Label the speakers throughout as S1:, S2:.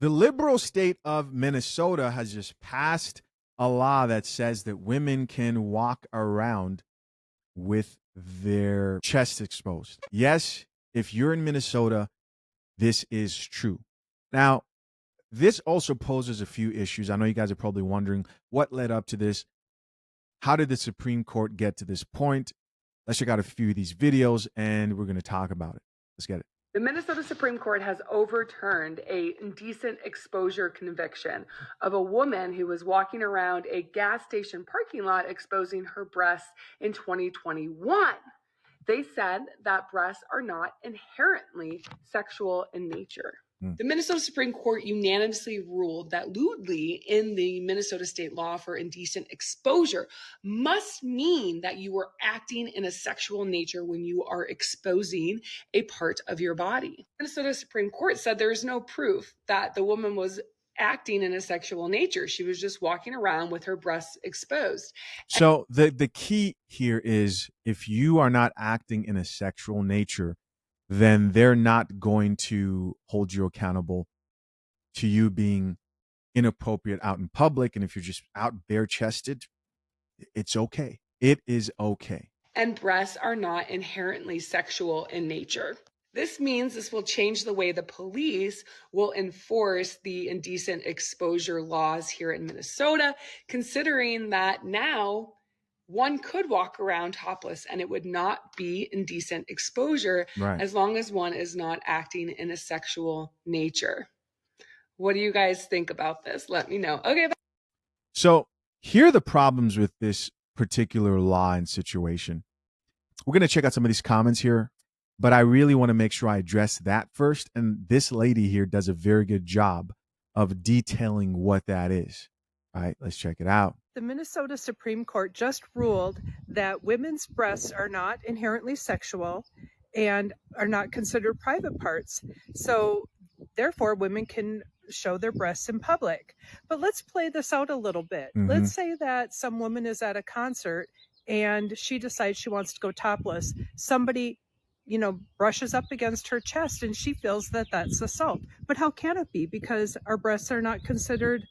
S1: The liberal state of Minnesota has just passed a law that says that women can walk around with their chest exposed. Yes, if you're in Minnesota, this is true. Now, this also poses a few issues. I know you guys are probably wondering what led up to this. How did the Supreme Court get to this point? Let's check out a few of these videos and we're going to talk about it. Let's get it.
S2: The Minnesota Supreme Court has overturned a indecent exposure conviction of a woman who was walking around a gas station parking lot exposing her breasts in 2021. They said that breasts are not inherently sexual in nature. The Minnesota Supreme Court unanimously ruled that lewdly in the Minnesota state law for indecent exposure must mean that you are acting in a sexual nature when you are exposing a part of your body. Minnesota Supreme Court said there is no proof that the woman was acting in a sexual nature. She was just walking around with her breasts exposed.
S1: So the key here is if you are not acting in a sexual nature, then they're not going to hold you accountable to you being inappropriate out in public. And if you're just out bare chested, it's okay. It is okay.
S2: And breasts are not inherently sexual in nature. This means this will change the way the police will enforce the indecent exposure laws here in Minnesota, considering that now one could walk around topless and it would not be indecent exposure,
S1: Right.
S2: as long as one is not acting in a sexual nature. What do you guys think about this? Let me know. Okay.
S1: So here are the problems with this particular law and situation. We're going to check out some of these comments here, but I really want to make sure I address that first. And this lady here does a very good job of detailing what that is. All right, let's check it out.
S3: The Minnesota Supreme Court just ruled that women's breasts are not inherently sexual and are not considered private parts. So therefore, women can show their breasts in public. But let's play this out a little bit. Let's say that some woman is at a concert and she decides she wants to go topless. Somebody brushes up against her chest and she feels that that's assault. But how can it be? Because our breasts are not considered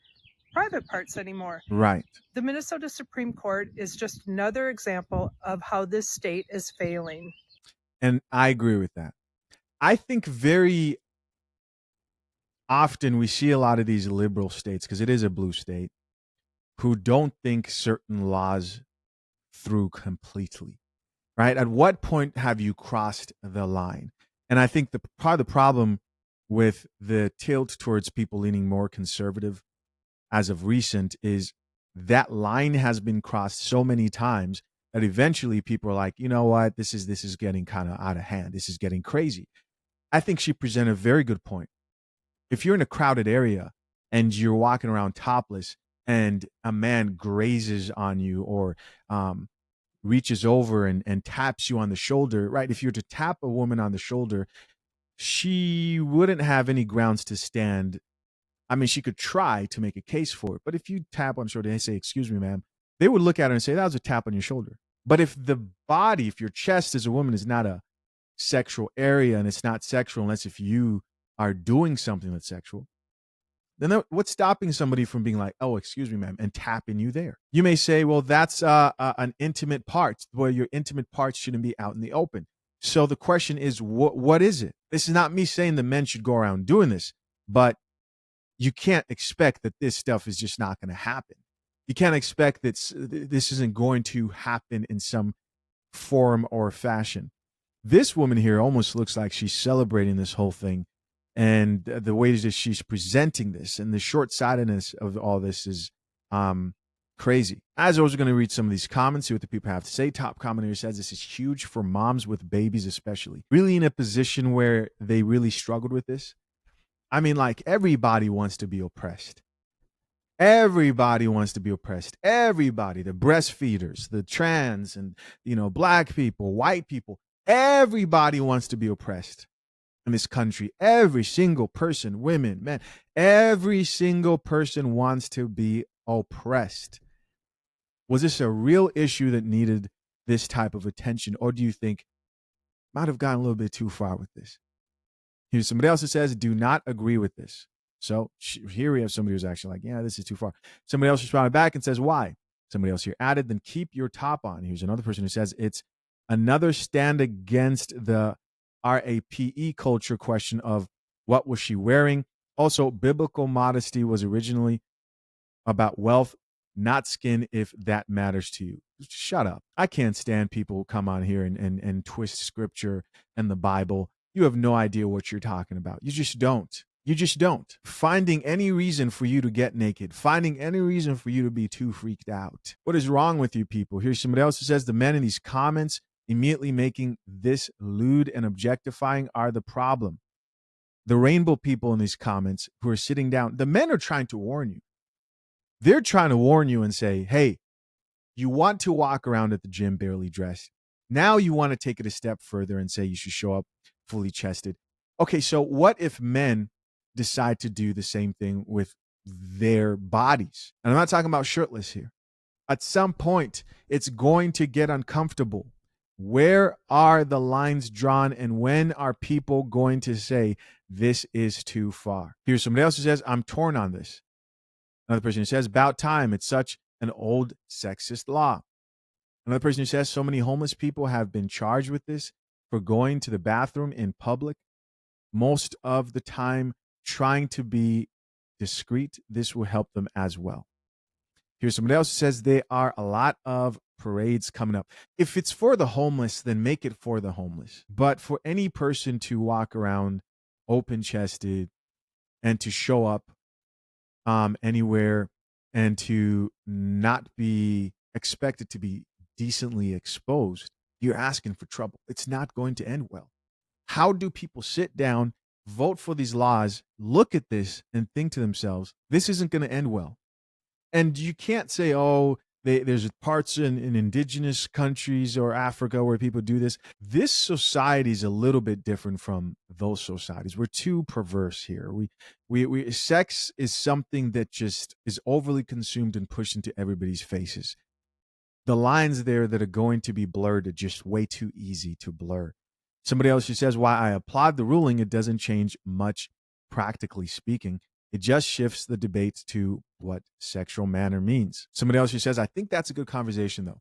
S3: private parts anymore.
S1: Right.
S3: The Minnesota Supreme Court is just another example of how this state is failing.
S1: And I agree with that. I think very often we see a lot of these liberal states, because it is a blue state, who don't think certain laws through completely. Right? At what point have you crossed the line? And I think part of the problem with the tilt towards people leaning more conservative as of recent is that line has been crossed so many times that eventually people are like, you know what, this is getting kind of out of hand. This is getting crazy. I think she presented a very good point. If you're in a crowded area and you're walking around topless and a man grazes on you or reaches over and taps you on the shoulder, right? If you were to tap a woman on the shoulder, she wouldn't have any grounds to stand. I mean, she could try to make a case for it, but if you tap on the shoulder and they say, "Excuse me, ma'am," they would look at her and say, "That was a tap on your shoulder." But if your chest as a woman is not a sexual area and it's not sexual unless if you are doing something that's sexual, then what's stopping somebody from being like, "Oh, excuse me, ma'am," and tapping you there? You may say, well, that's an intimate part where your intimate parts shouldn't be out in the open. So the question is, what is it? This is not me saying the men should go around doing this, but you can't expect that this stuff is just not going to happen. You can't expect that this isn't going to happen in some form or fashion. This woman here almost looks like she's celebrating this whole thing. And the way that she's presenting this and the short-sightedness of all this is crazy. As I was going to read some of these comments, see what the people have to say. Top commenter says this is huge for moms with babies, especially. Really in a position where they really struggled with this. I mean, like, everybody wants to be oppressed. Everybody wants to be oppressed. Everybody, the breastfeeders, the trans, and, black people, white people, everybody wants to be oppressed. In this country, every single person, women, men, every single person wants to be oppressed. Was this a real issue that needed this type of attention, or do you think might have gone a little bit too far with this? Here's somebody else that says, do not agree with this. So here we have somebody who's actually like, yeah, this is too far. Somebody else responded back and says, why? Somebody else here added, then keep your top on. Here's another person who says, it's another stand against the RAPE culture question of what was she wearing? Also, biblical modesty was originally about wealth, not skin, if that matters to you. Shut up. I can't stand people who come on here and twist scripture and the Bible. You have no idea what you're talking about. You just don't. You just don't. Finding any reason for you to get naked, finding any reason for you to be too freaked out. What is wrong with you people? Here's somebody else who says the men in these comments immediately making this lewd and objectifying are the problem. The rainbow people in these comments who are sitting down, the men are trying to warn you. They're trying to warn you and say, hey, you want to walk around at the gym barely dressed. Now you want to take it a step further and say you should show up fully chested. Okay, so what if men decide to do the same thing with their bodies? And I'm not talking about shirtless here. At some point, it's going to get uncomfortable. Where are the lines drawn, and when are people going to say this is too far? Here's somebody else who says, I'm torn on this. Another person who says, about time. It's such an old sexist law. Another person who says, so many homeless people have been charged with this for going to the bathroom in public, most of the time trying to be discreet. This will help them as well. Here's somebody else who says there are a lot of parades coming up. If it's for the homeless, then make it for the homeless. But for any person to walk around open-chested and to show up anywhere and to not be expected to be decently exposed, you're asking for trouble. It's not going to end well. How do people sit down, vote for these laws, look at this, and think to themselves, this isn't going to end well? And you can't say, oh, there's parts in indigenous countries or Africa where people do this. This society is a little bit different from those societies. We're too perverse here. We sex is something that just is overly consumed and pushed into everybody's faces. The lines there that are going to be blurred are just way too easy to blur. Somebody else who says, while I applaud the ruling, it doesn't change much practically speaking. It just shifts the debate to what sexual manner means. Somebody else who says, I think that's a good conversation, though.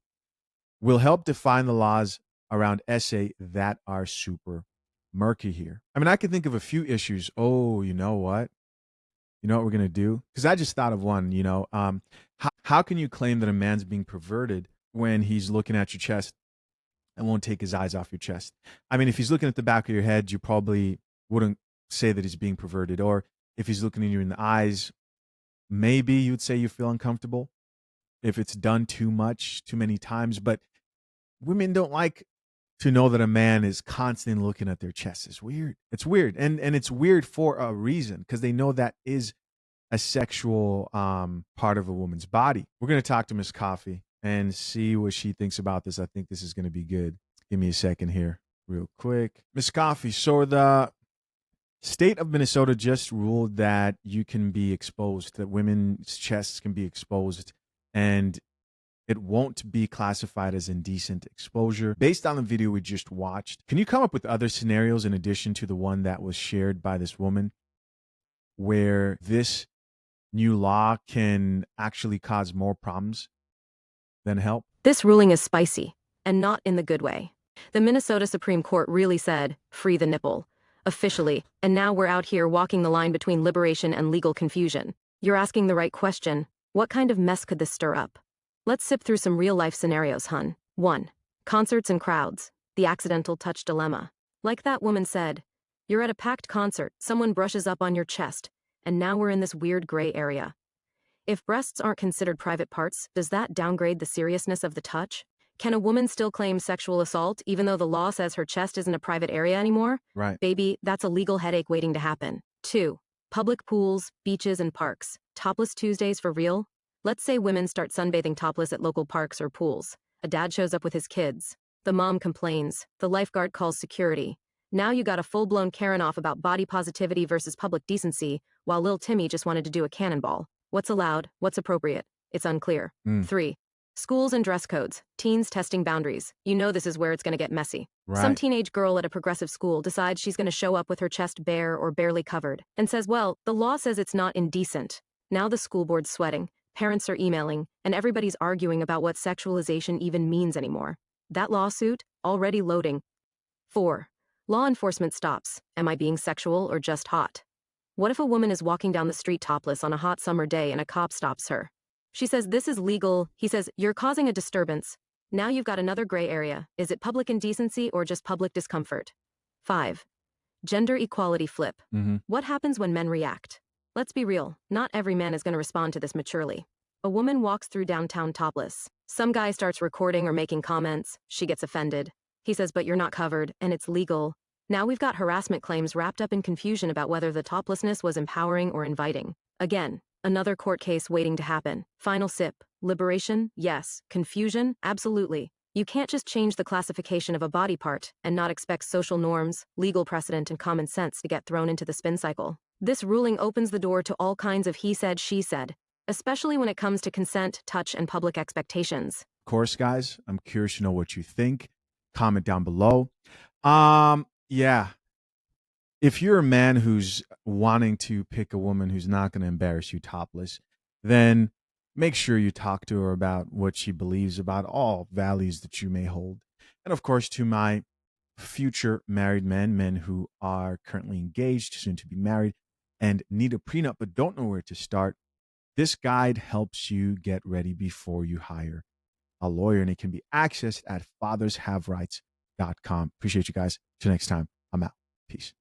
S1: Will help define the laws around SA that are super murky here. I mean, I can think of a few issues. Oh, you know what? You know what we're going to do? Because I just thought of one, how can you claim that a man's being perverted when he's looking at your chest and won't take his eyes off your chest? I mean, if he's looking at the back of your head, you probably wouldn't say that he's being perverted. Or if he's looking at you in the eyes, maybe you'd say you feel uncomfortable if it's done too much, too many times. But women don't like to know that a man is constantly looking at their chest. It's weird. It's weird. And it's weird for a reason, because they know that is a sexual part of a woman's body. We're going to talk to Miss Coffee and see what she thinks about this. I think this is going to be good. Give me a second here real quick. Miss Coffee, so the state of Minnesota just ruled that you can be exposed, that women's chests can be exposed, and it won't be classified as indecent exposure. Based on the video we just watched, can you come up with other scenarios in addition to the one that was shared by this woman where this new law can actually cause more problems than help?
S4: This ruling is spicy, and not in the good way. The Minnesota Supreme Court really said, free the nipple, officially, and now we're out here walking the line between liberation and legal confusion. You're asking the right question. What kind of mess could this stir up? Let's sip through some real-life scenarios, hun. 1. Concerts and crowds. The accidental touch dilemma. Like that woman said, you're at a packed concert, someone brushes up on your chest, and now we're in this weird gray area. If breasts aren't considered private parts, does that downgrade the seriousness of the touch? Can a woman still claim sexual assault even though the law says her chest isn't a private area anymore?
S1: Right.
S4: Baby, that's a legal headache waiting to happen. 2. Public pools, beaches, and parks. Topless Tuesdays for real? Let's say women start sunbathing topless at local parks or pools. A dad shows up with his kids. The mom complains. The lifeguard calls security. Now you got a full-blown Karen off about body positivity versus public decency, while Lil Timmy just wanted to do a cannonball. What's allowed? What's appropriate? It's unclear. 3. Schools and dress codes, teens testing boundaries. You know this is where it's going to get messy. Some
S1: Right.
S4: teenage girl at a progressive school decides she's going to show up with her chest bare or barely covered and says, well, the law says it's not indecent. Now the school board's sweating, parents are emailing, and everybody's arguing about what sexualization even means anymore. That lawsuit, already loading. 4. Law enforcement stops. Am I being sexual or just hot? What if a woman is walking down the street topless on a hot summer day and a cop stops her? She says, this is legal. He says, you're causing a disturbance. Now you've got another gray area. Is it public indecency or just public discomfort? 5. Gender equality flip.
S1: Mm-hmm.
S4: What happens when men react? Let's be real. Not every man is going to respond to this maturely. A woman walks through downtown topless. Some guy starts recording or making comments. She gets offended. He says, but you're not covered, and it's legal. Now we've got harassment claims wrapped up in confusion about whether the toplessness was empowering or inviting. Again, another court case waiting to happen. Final sip. Liberation? Yes. Confusion? Absolutely. You can't just change the classification of a body part and not expect social norms, legal precedent, and common sense to get thrown into the spin cycle. This ruling opens the door to all kinds of he said, she said, especially when it comes to consent, touch, and public expectations.
S1: Of course, guys, I'm curious to know what you think. Comment down below. Yeah. If you're a man who's wanting to pick a woman who's not going to embarrass you topless, then make sure you talk to her about what she believes about all values that you may hold. And of course, to my future married men who are currently engaged, soon to be married, and need a prenup but don't know where to start, this guide helps you get ready before you hire a lawyer, and it can be accessed at fathershaverights.com. Appreciate you guys. Till next time, I'm out. Peace.